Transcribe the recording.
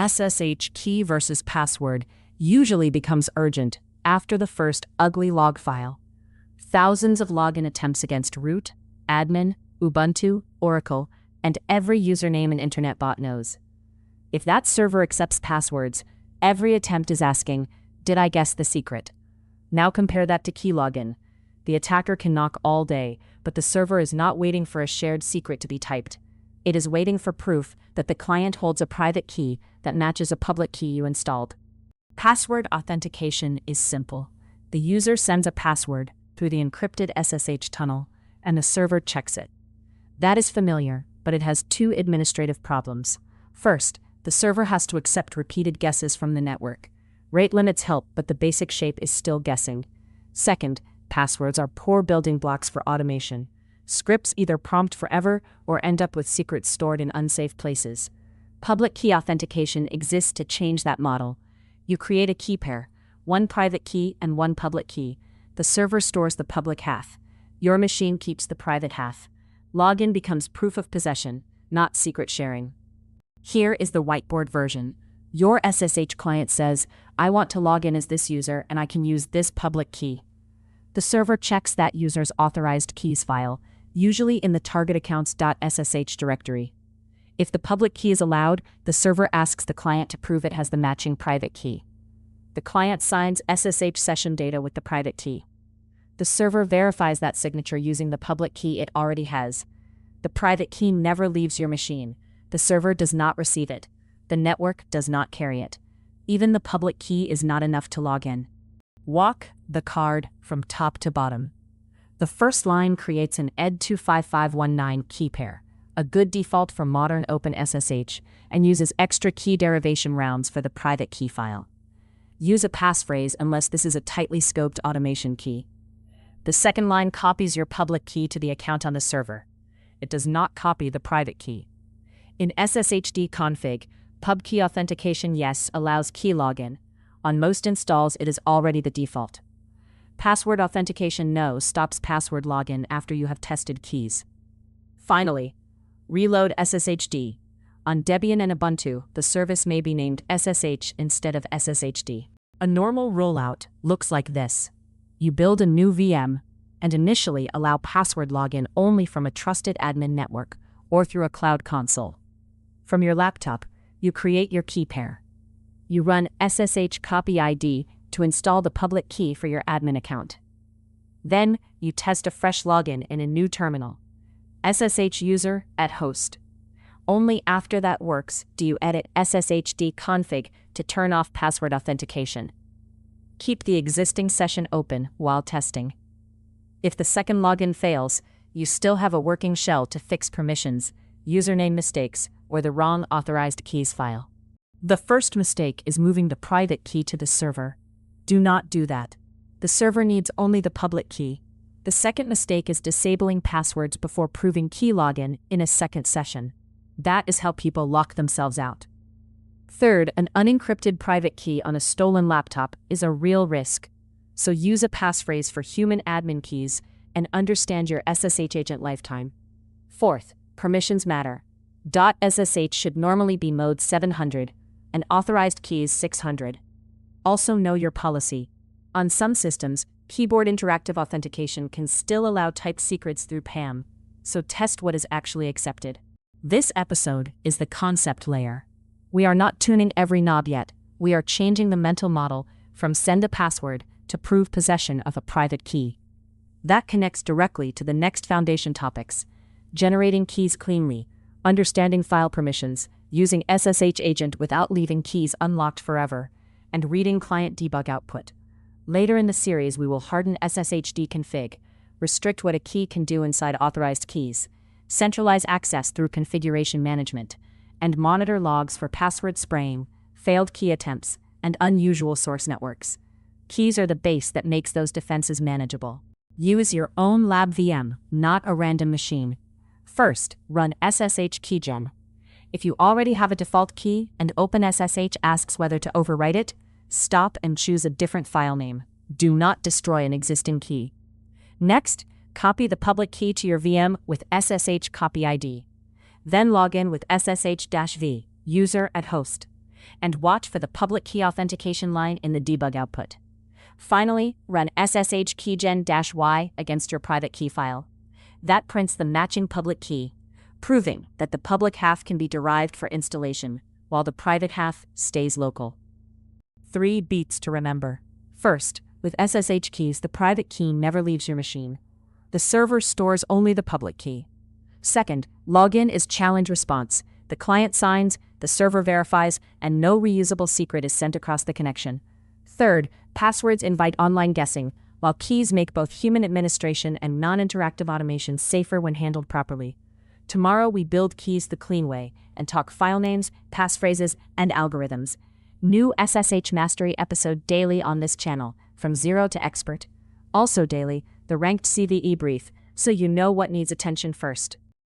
SSH key versus password usually becomes urgent after the first ugly log file. Thousands of login attempts against root, admin, Ubuntu, Oracle, and every username an internet bot knows. If that server accepts passwords, every attempt is asking, "Did I guess the secret?" Now compare that to keylogin. The attacker can knock all day, but the server is not waiting for a shared secret to be typed. It is waiting for proof that the client holds a private key that matches a public key you installed. Password authentication is simple. The user sends a password through the encrypted SSH tunnel, and the server checks it. That is familiar, but it has two administrative problems. First, the server has to accept repeated guesses from the network. Rate limits help, but the basic shape is still guessing. Second, passwords are poor building blocks for automation. Scripts either prompt forever or end up with secrets stored in unsafe places. Public key authentication exists to change that model. You create a key pair, one private key and one public key. The server stores the public half. Your machine keeps the private half. Login becomes proof of possession, not secret sharing. Here is the whiteboard version. Your SSH client says, "I want to log in as this user and I can use this public key." The server checks that user's authorized keys file, usually in the target accounts.ssh directory. If the public key is allowed, the server asks the client to prove it has the matching private key. The client signs SSH session data with the private key. The server verifies that signature using the public key it already has. The private key never leaves your machine. The server does not receive it. The network does not carry it. Even the public key is not enough to log in. Walk the card from top to bottom. The first line creates an ed25519 key pair, a good default for modern open SSH, and uses extra key derivation rounds for the private key file. Use a passphrase unless this is a tightly scoped automation key. The second line copies your public key to the account on the server. It does not copy the private key. In sshd config, PubkeyAuthentication yes allows key login. On most installs, it is already the default. PasswordAuthentication no stops password login after you have tested keys. Finally, reload SSHD. On Debian and Ubuntu, the service may be named SSH instead of SSHD. A normal rollout looks like this. You build a new VM and initially allow password login only from a trusted admin network or through a cloud console. From your laptop, you create your key pair. You run ssh-copy-id to install the public key for your admin account. Then, you test a fresh login in a new terminal. SSH user at host. Only after that works do you edit sshd config to turn off password authentication. Keep the existing session open while testing. If the second login fails, you still have a working shell to fix permissions, username mistakes, or the wrong authorized keys file. The first mistake is moving the private key to the server. Do not do that. The server needs only the public key. The second mistake is disabling passwords before proving key login in a second session. That is how people lock themselves out. Third, an unencrypted private key on a stolen laptop is a real risk. So use a passphrase for human admin keys and understand your SSH agent lifetime. Fourth, permissions matter. .ssh should normally be mode 700 and authorized keys 600. Also know your policy. On some systems, keyboard interactive authentication can still allow typed secrets through PAM, so test what is actually accepted. This episode is the concept layer. We are not tuning every knob yet. We are changing the mental model from send a password to prove possession of a private key. That connects directly to the next foundation topics: generating keys cleanly, understanding file permissions, using SSH agent without leaving keys unlocked forever, and reading client debug output. Later in the series, we will harden sshd config, restrict what a key can do inside authorized keys, centralize access through configuration management, and monitor logs for password spraying, failed key attempts, and unusual source networks. Keys are the base that makes those defenses manageable. Use your own lab VM, not a random machine. First, run ssh-keygen. If you already have a default key and OpenSSH asks whether to overwrite it, stop and choose a different file name. Do not destroy an existing key. Next, copy the public key to your VM with ssh-copy-id. Then log in with ssh-v, user at host. And watch for the public key authentication line in the debug output. Finally, run ssh-keygen-y against your private key file. That prints the matching public key, proving that the public half can be derived for installation, while the private half stays local. 3 beats to remember. First, with SSH keys, the private key never leaves your machine. The server stores only the public key. Second, login is challenge response. The client signs, the server verifies, and no reusable secret is sent across the connection. Third, passwords invite online guessing, while keys make both human administration and non-interactive automation safer when handled properly. Tomorrow we build keys the clean way and talk file names, passphrases, and algorithms. New SSH Mastery episode daily on this channel, from zero to expert. Also daily, the ranked CVE brief, so you know what needs attention first.